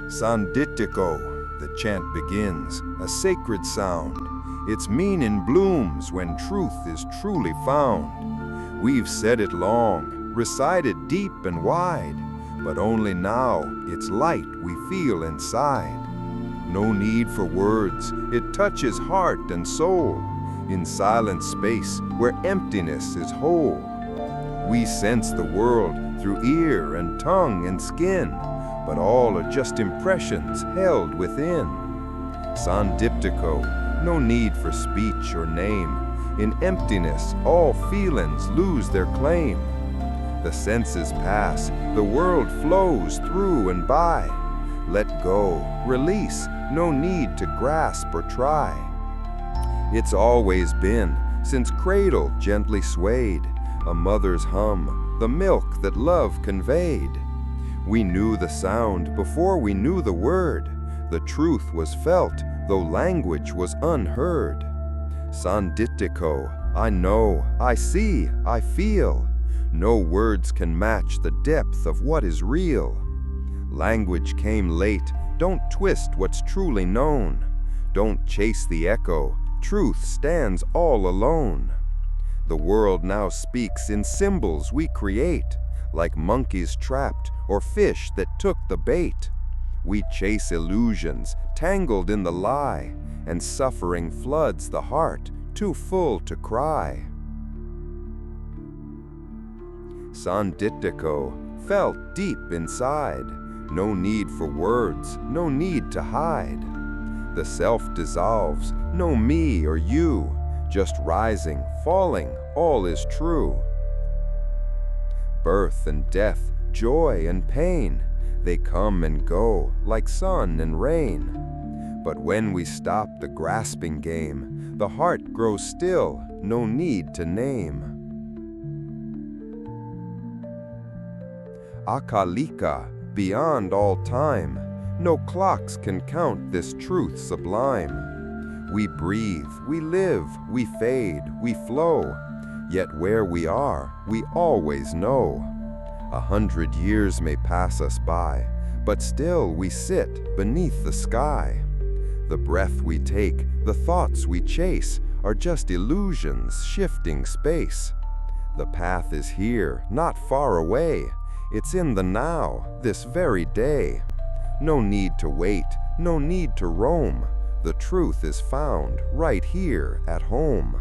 Sandiṭṭhiko, the chant begins, a sacred sound. Its meaning blooms when truth is truly found. We've said it long, recited deep and wide, but only now its light we feel inside. No need for words, it touches heart and soul, in silent space where emptiness is whole. We sense the world through ear and tongue and skin, but all are just impressions held within. Sandiṭṭhiko, no need for speech or name. In emptiness, all feelings lose their claim. The senses pass, the world flows through and by. Let go, release, no need to grasp or try. It's always been, since cradle gently swayed, a mother's hum, the milk that love conveyed. We knew the sound before we knew the word. The truth was felt, though language was unheard. Sandiṭṭhiko, I know, I see, I feel. No words can match the depth of what is real. Language came late, don't twist what's truly known. Don't chase the echo, truth stands all alone. The world now speaks in symbols we create, like monkeys trapped or fish that took the bait. We chase illusions, tangled in the lie, and suffering floods the heart, too full to cry. Sandiṭṭhiko felt deep inside, no need for words, no need to hide. The self dissolves, no me or you, just rising, falling, all is true. Birth and death, joy and pain, they come and go like sun and rain. But when we stop the grasping game, the heart grows still, no need to name. Akalika, beyond all time, no clocks can count this truth sublime. We breathe, we live, we fade, we flow, yet where we are, we always know. 100 years may pass us by, but still we sit beneath the sky. The breath we take, the thoughts we chase, are just illusions shifting space. The path is here, not far away. It's in the now, this very day. No need to wait, no need to roam. The truth is found right here at home.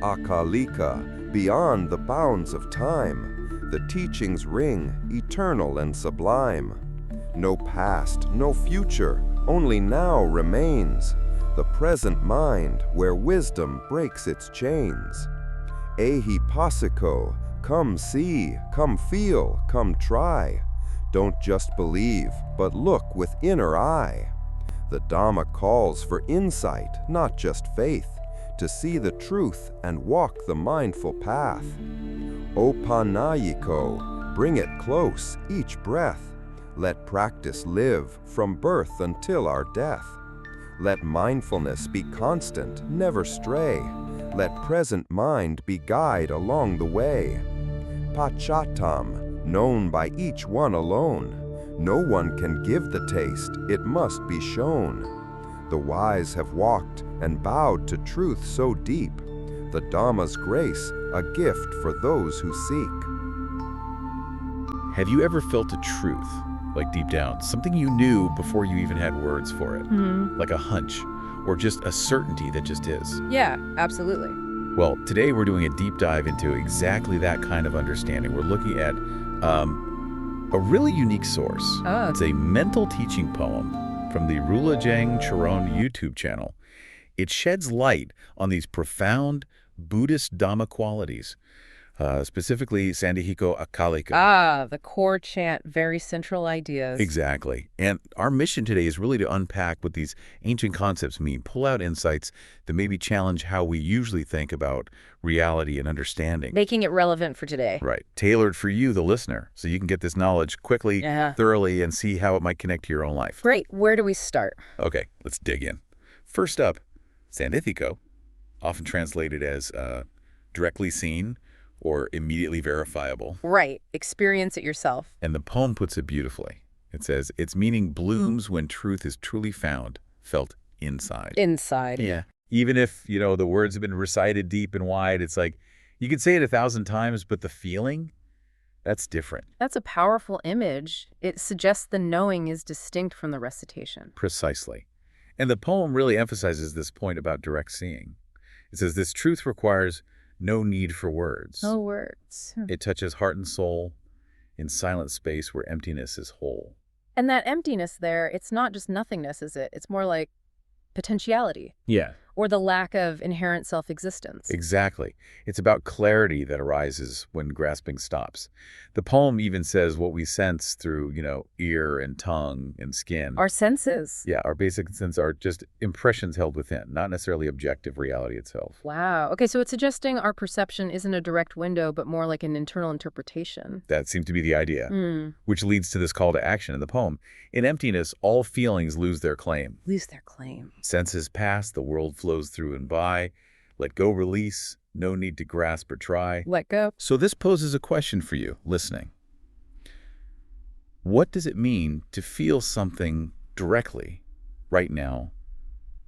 Akalika, beyond the bounds of time, the teachings ring, eternal and sublime. No past, no future, only now remains, the present mind where wisdom breaks its chains. Ehipassiko, come see, come feel, come try. Don't just believe, but look with inner eye. The Dhamma calls for insight, not just faith, to see the truth and walk the mindful path. Opanayiko, bring it close, each breath. Let practice live from birth until our death. Let mindfulness be constant, never stray. Let present mind be guide along the way. Pachatam, known by each one alone. No one can give the taste, it must be shown. The wise have walked and bowed to truth so deep, the Dhamma's grace, a gift for those who seek. Have you ever felt a truth, like deep down, something you knew before you even had words for it? Like a hunch, or just a certainty that just is? Yeah, absolutely. Well, today we're doing a deep dive into exactly that kind of understanding. We're looking at a really unique source. It's a mental teaching poem from the Rulajang Charon YouTube channel. It sheds light on these profound Buddhist Dhamma qualities, specifically Sandiṭṭhiko Akalika. The core chant, very central ideas. Exactly. And our mission today is really to unpack what these ancient concepts mean, pull out insights that maybe challenge how we usually think about reality and understanding. Making it relevant for today. Right. Tailored for you, the listener, so you can get this knowledge quickly, thoroughly, and see how it might connect to your own life. Great. Where do we start? Okay, let's dig in. First up, Sandiṭṭhiko, often translated as directly seen or immediately verifiable. Right. Experience it yourself. And the poem puts it beautifully. It says, its meaning blooms when truth is truly found, felt inside. Inside. Yeah. Even if, the words have been recited deep and wide, it's like, you could say it 1,000 times, but the feeling, that's different. That's a powerful image. It suggests the knowing is distinct from the recitation. Precisely. And the poem really emphasizes this point about direct seeing. It says, this truth requires no need for words. No words. It touches heart and soul in silent space where emptiness is whole. And that emptiness there, it's not just nothingness, is it? It's more like potentiality. Yeah. Or the lack of inherent self-existence. Exactly. It's about clarity that arises when grasping stops. The poem even says what we sense through, ear and tongue and skin. Our senses. Yeah, our basic senses are just impressions held within, not necessarily objective reality itself. Wow. Okay, so it's suggesting our perception isn't a direct window, but more like an internal interpretation. That seems to be the idea, which leads to this call to action in the poem. In emptiness, all feelings lose their claim. Lose their claim. Senses pass, the world flows through and by. Let go, release, no need to grasp or try. Let go. So this poses a question for you, listening. What does it mean to feel something directly, right now,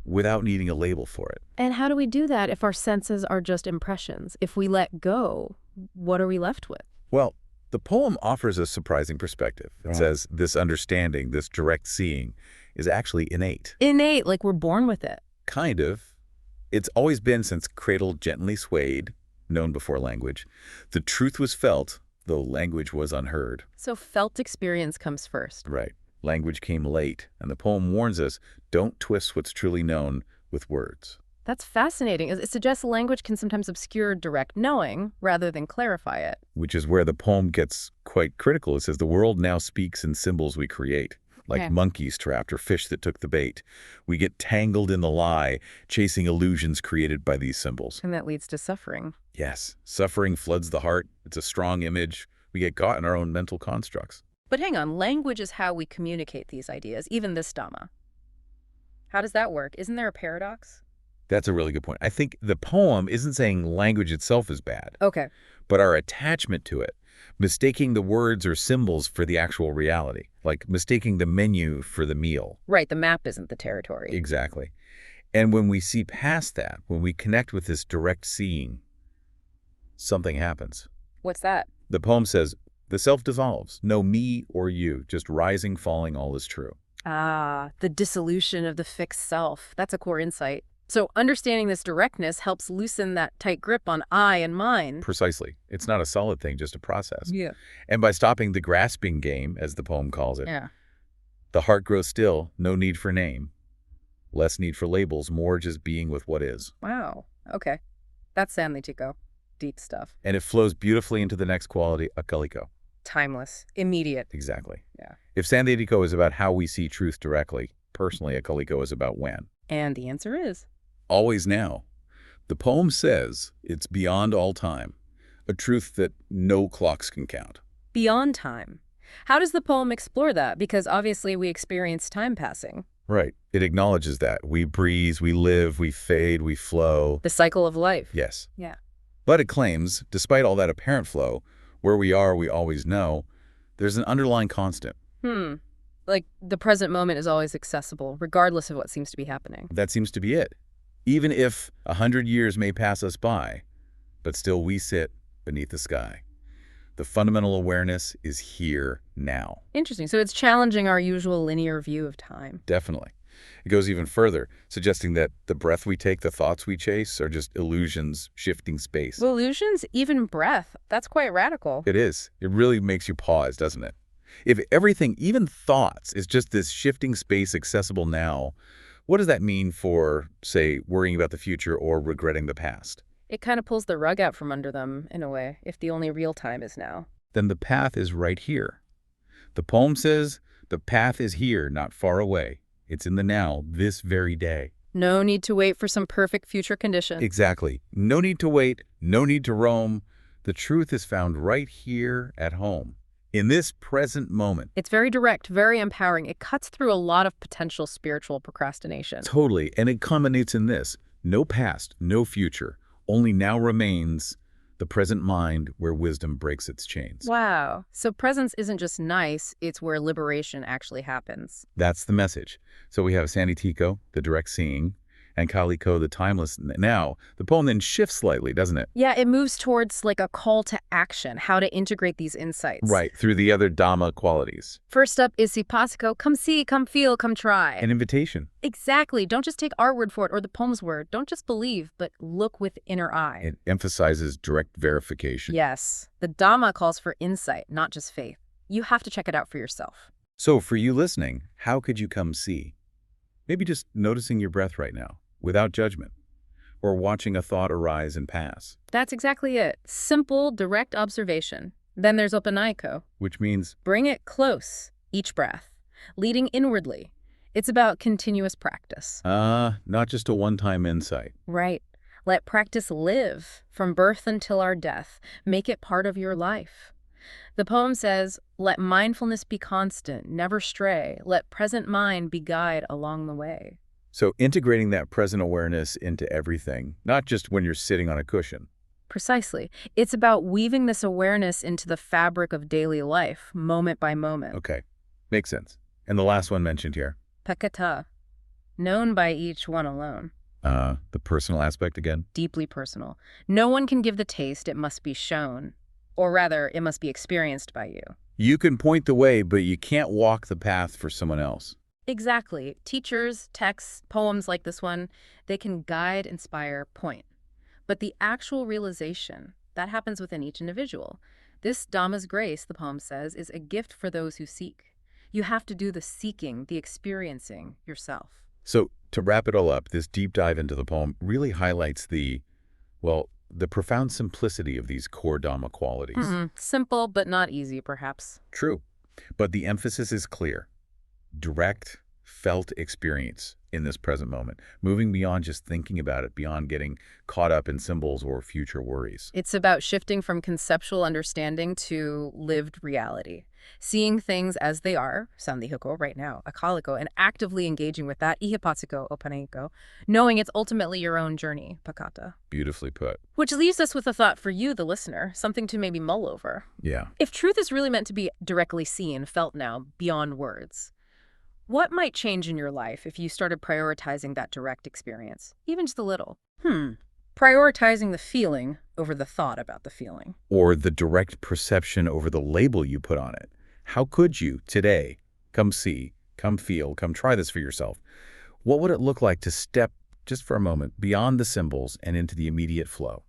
without needing a label for it? And how do we do that if our senses are just impressions? If we let go, what are we left with? Well, the poem offers a surprising perspective. It says this understanding, this direct seeing, is actually innate. Innate, like we're born with it. Kind of. It's always been since cradle gently swayed, known before language. The truth was felt, though language was unheard. So felt experience comes first. Right. Language came late, and the poem warns us, don't twist what's truly known with words. That's fascinating. It suggests language can sometimes obscure direct knowing rather than clarify it. Which is where the poem gets quite critical. It says, the world now speaks in symbols we create, like monkeys trapped or fish that took the bait. We get tangled in the lie, chasing illusions created by these symbols. And that leads to suffering. Yes. Suffering floods the heart. It's a strong image. We get caught in our own mental constructs. But hang on, language is how we communicate these ideas, even this Dhamma. How does that work? Isn't there a paradox? That's a really good point. I think the poem isn't saying language itself is bad. Okay. But our attachment to it, mistaking the words or symbols for the actual reality, like mistaking the menu for the meal. Right, the map isn't the territory. Exactly. And when we see past that, when we connect with this direct seeing, something happens. What's that? The poem says, the self dissolves. No me or you, just rising, falling, all is true. Ah, the dissolution of the fixed self. That's a core insight. So understanding this directness helps loosen that tight grip on I and mine. Precisely. It's not a solid thing, just a process. Yeah. And by stopping the grasping game, as the poem calls it, the heart grows still, no need for name. Less need for labels, more just being with what is. Wow. Okay. That's Sandiṭṭhiko. Deep stuff. And it flows beautifully into the next quality, akaliko. Timeless. Immediate. Exactly. Yeah. If Sandiṭṭhiko is about how we see truth directly, personally, akaliko is about when. And the answer is? Always now. The poem says it's beyond all time, a truth that no clocks can count. Beyond time. How does the poem explore that? Because obviously we experience time passing. Right. It acknowledges that. We breathe, we live, we fade, we flow. The cycle of life. Yes. Yeah. But it claims, despite all that apparent flow, where we are, we always know, there's an underlying constant. Like the present moment is always accessible, regardless of what seems to be happening. That seems to be it. Even if 100 years may pass us by, but still we sit beneath the sky. The fundamental awareness is here now. Interesting. So it's challenging our usual linear view of time. Definitely. It goes even further, suggesting that the breath we take, the thoughts we chase, are just illusions shifting space. Well, illusions, even breath, that's quite radical. It is. It really makes you pause, doesn't it? If everything, even thoughts, is just this shifting space accessible now, what does that mean for, say, worrying about the future or regretting the past? It kind of pulls the rug out from under them, in a way, if the only real time is now. Then the path is right here. The poem says, the path is here, not far away. It's in the now, this very day. No need to wait for some perfect future condition. Exactly. No need to wait, no need to roam. The truth is found right here at home, in this present moment. It's very direct, very empowering. It cuts through a lot of potential spiritual procrastination. Totally. And it culminates in this. No past, no future. Only now remains the present mind where wisdom breaks its chains. Wow. So presence isn't just nice, it's where liberation actually happens. That's the message. So we have Sandiṭṭhiko, the direct seeing, and Kaliko, the timeless now. The poem then shifts slightly, doesn't it? Yeah, it moves towards like a call to action, how to integrate these insights. Right, through the other Dhamma qualities. First up is Sandiṭṭhiko, come see, come feel, come try. An invitation. Exactly. Don't just take our word for it or the poem's word. Don't just believe, but look with inner eye. It emphasizes direct verification. Yes. The Dhamma calls for insight, not just faith. You have to check it out for yourself. So for you listening, how could you come see? Maybe just noticing your breath right now, without judgment, or watching a thought arise and pass. That's exactly it. Simple, direct observation. Then there's Opanaiko. Which means Bring it close, each breath, leading inwardly. It's about continuous practice. not just a one-time insight. Right. Let practice live from birth until our death. Make it part of your life. The poem says, let mindfulness be constant, never stray. Let present mind be guide along the way. So integrating that present awareness into everything, not just when you're sitting on a cushion. Precisely. It's about weaving this awareness into the fabric of daily life, moment by moment. Okay, makes sense. And the last one mentioned here. Pakata, known by each one alone. The personal aspect again? Deeply personal. No one can give the taste, it must be shown. Or rather, it must be experienced by you. You can point the way, but you can't walk the path for someone else. Exactly. Teachers, texts, poems like this one, they can guide, inspire, point. But the actual realization, that happens within each individual. This Dhamma's grace, the poem says, is a gift for those who seek. You have to do the seeking, the experiencing yourself. So to wrap it all up, this deep dive into the poem really highlights the profound simplicity of these core Dhamma qualities. Simple, but not easy, perhaps. True. But the emphasis is clear. Direct, felt experience in this present moment, moving beyond just thinking about it, beyond getting caught up in symbols or future worries. It's about shifting from conceptual understanding to lived reality. Seeing things as they are, Sandiṭṭhiko right now, Akaliko, and actively engaging with that, Ihipatiko, Opanaiko, knowing it's ultimately your own journey, Pakata. Beautifully put. Which leaves us with a thought for you, the listener, something to maybe mull over. Yeah. If truth is really meant to be directly seen, felt now, beyond words, what might change in your life if you started prioritizing that direct experience, even just a little? Prioritizing the feeling over the thought about the feeling. Or the direct perception over the label you put on it. How could you, today, come see, come feel, come try this for yourself? What would it look like to step, just for a moment, beyond the symbols and into the immediate flow?